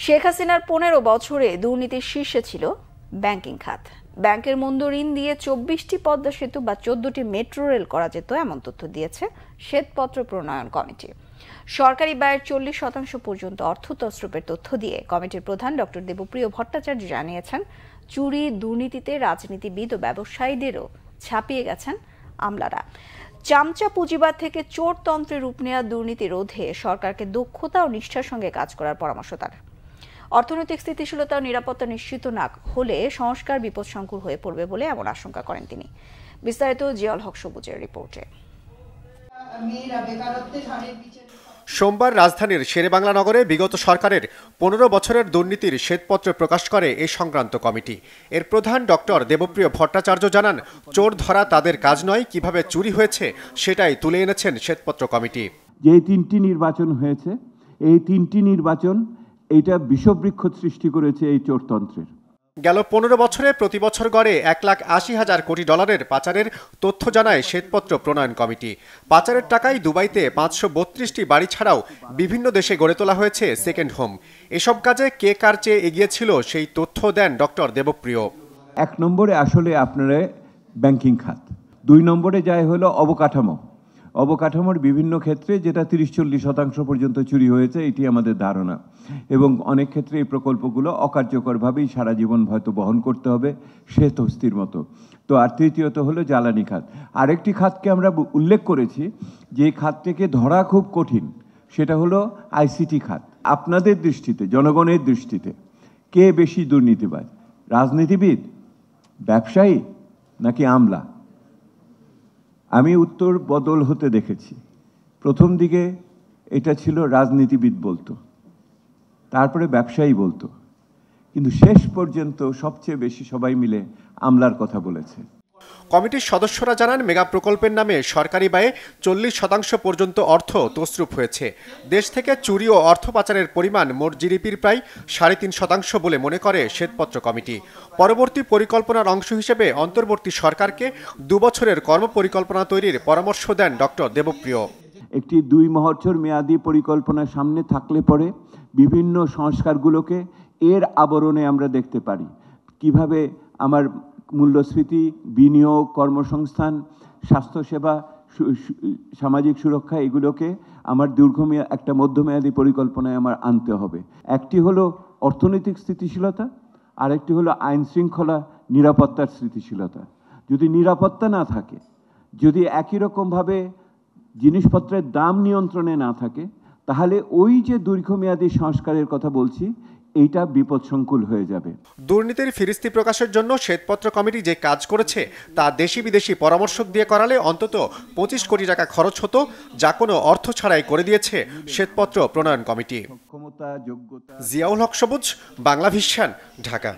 শেখ হাসিনার ১৫ বছরে দুর্নীতির শীর্ষে ছিল ব্যাংকিং খাত। ব্যাংকের মন্দ ঋণ দিয়ে ২৪টি পদ্মা সেতু বা ১৪টি মেট্রো রেল করা যেত, এমন তথ্য দিয়েছে শ্বেতপত্র প্রণয়ন কমিটি। সরকারি ব্যয়ের ৪০% পর্যন্ত অর্থ তছরূপের তথ্য দিয়ে কমিটির প্রধান ডক্টর দেবপ্রিয় ভট্টাচার্য জানিয়েছেন, চুরি দুর্নীতিতে রাজনীতিবিদ ও ব্যবসায়ীদেরও ছাপিয়ে গেছেন আমলারা। চামচা পুঁজিবাদ থেকে চোরতন্ত্রে রূপ নেওয়া দুর্নীতি রোধে সরকারকে দক্ষতা ও নিষ্ঠার সঙ্গে কাজ করার পরামর্শ তার। অর্থনৈতিক স্থিতিশীলতা ও নিরাপত্তা নিশ্চিত না হলে সংস্কার বিপদসংকুল হয়ে পড়বে বলে এমন আশঙ্কা করেন তিনি। বিস্তারিত জিয়াউল হক সবুজের রিপোর্টে। সোমবার রাজধানীর শেরেবাংলা নগরে বিগত সরকারের ১৫ বছরের দুর্নীতির শ্বেতপত্র প্রকাশ করে এ সংক্রান্ত কমিটি। এর প্রধান ডক্টর দেবপ্রিয় ভট্টাচার্য জানান, চোর ধরা তাদের কাজ নয়, কিভাবে চুরি হয়েছে সেটাই তুলে এনেছেন শ্বেতপত্র কমিটি। যে ৩টি নির্বাচন হয়েছে, এই ৩টি নির্বাচন এটা বিষবৃক্ষ সৃষ্টি করেছে এই চোরতন্ত্রের। গেল ১৫ বছরে প্রতি বছর গড়ে ১,৮০,০০০ কোটি ডলারের পাচারের তথ্য জানায় শ্বেতপত্র প্রণয়ন কমিটি। পাচারের টাকায় দুবাইতে ৫৩২টি বাড়ি ছাড়াও বিভিন্ন দেশে গড়ে তোলা হয়েছে সেকেন্ড হোম। এসব কাজে কে কার চেয়ে এগিয়েছিল সেই তথ্য দেন ডক্টর দেবপ্রিয়। ১ নম্বরে আসলে আপনারা ব্যাংকিং খাত, ২ নম্বরে যায় হলো অবকাঠামোর বিভিন্ন ক্ষেত্রে যেটা ৩০-৪০% পর্যন্ত চুরি হয়েছে, এটি আমাদের ধারণা। এবং অনেক ক্ষেত্রে এই প্রকল্পগুলো অকার্যকরভাবেই সারা জীবন হয়তো বহন করতে হবে, শ্বেত হস্তির মতো। তো আর তৃতীয়ত হলো জ্বালানি খাত। আরেকটি খাতকে আমরা উল্লেখ করেছি যে খাতটিকে ধরা খুব কঠিন, সেটা হলো আইসিটি খাত। আপনাদের দৃষ্টিতে, জনগণের দৃষ্টিতে কে বেশি দুর্নীতিবাজ, রাজনীতিবিদ, ব্যবসায়ী নাকি আমলা? আমি উত্তর বদল হতে দেখেছি। প্রথম দিকে এটা ছিল রাজনীতিবিদ বলতো, তারপরে ব্যবসায়ী বলতো, কিন্তু শেষ পর্যন্ত সবচেয়ে বেশি সবাই মিলে আমলার কথা বলেছে। কমিটির সদস্যরা জানান, মেগা প্রকল্পের নামে সরকারি ব্যয়ে ৪০% পর্যন্ত অর্থ তছরূপ হয়েছে। দেশ থেকে চুরি ও অর্থ পাচারের পরিমাণ মোট জিডিপির প্রায় ৩.৫% বলে মনে করে শ্বেতপত্র কমিটি। পরবর্তী পরিকল্পনার অংশ হিসেবে অন্তর্বর্তী সরকারকে ২ বছরের কর্মপরিকল্পনা তৈরির পরামর্শ দেন ডক্টর দেবপ্রিয়। একটি ২ বছর মেয়াদী পরিকল্পনা সামনে থাকলে পরে বিভিন্ন সংস্কারগুলোকে এর আবরণে আমরা দেখতে পারি। কিভাবে আমার মূল্যস্ফীতি, বিনিয়োগ, কর্মসংস্থান, স্বাস্থ্যসেবা, সামাজিক সুরক্ষা, এগুলোকে আমার একটা মধ্যমেয়াদী পরিকল্পনায় আমার আনতে হবে। একটি হলো অর্থনৈতিক স্থিতিশীলতা, আরেকটি হলো আইন শৃঙ্খলা, নিরাপত্তার স্থিতিশীলতা। যদি নিরাপত্তা না থাকে, যদি একই রকমভাবে জিনিসপত্রের দাম নিয়ন্ত্রণে না থাকে, তাহলে ওই যে দীর্ঘমেয়াদী সংস্কারের কথা বলছি, এইটা বিপদসংকুল হয়ে যাবে। দুর্নীতির ফিরিস্তি প্রকাশের জন্য শ্বেতপত্র কমিটি যে কাজ করেছে তা দেশি বিদেশি পরামর্শক দিয়ে করালে অন্তত ২৫ কোটি টাকা খরচ হতো, যা কোনো অর্থ ছাড়াই করে দিয়েছে শ্বেতপত্র প্রণয়ন কমিটি। জিয়াউল হক সবুজ, বাংলা ভিশন, ঢাকা।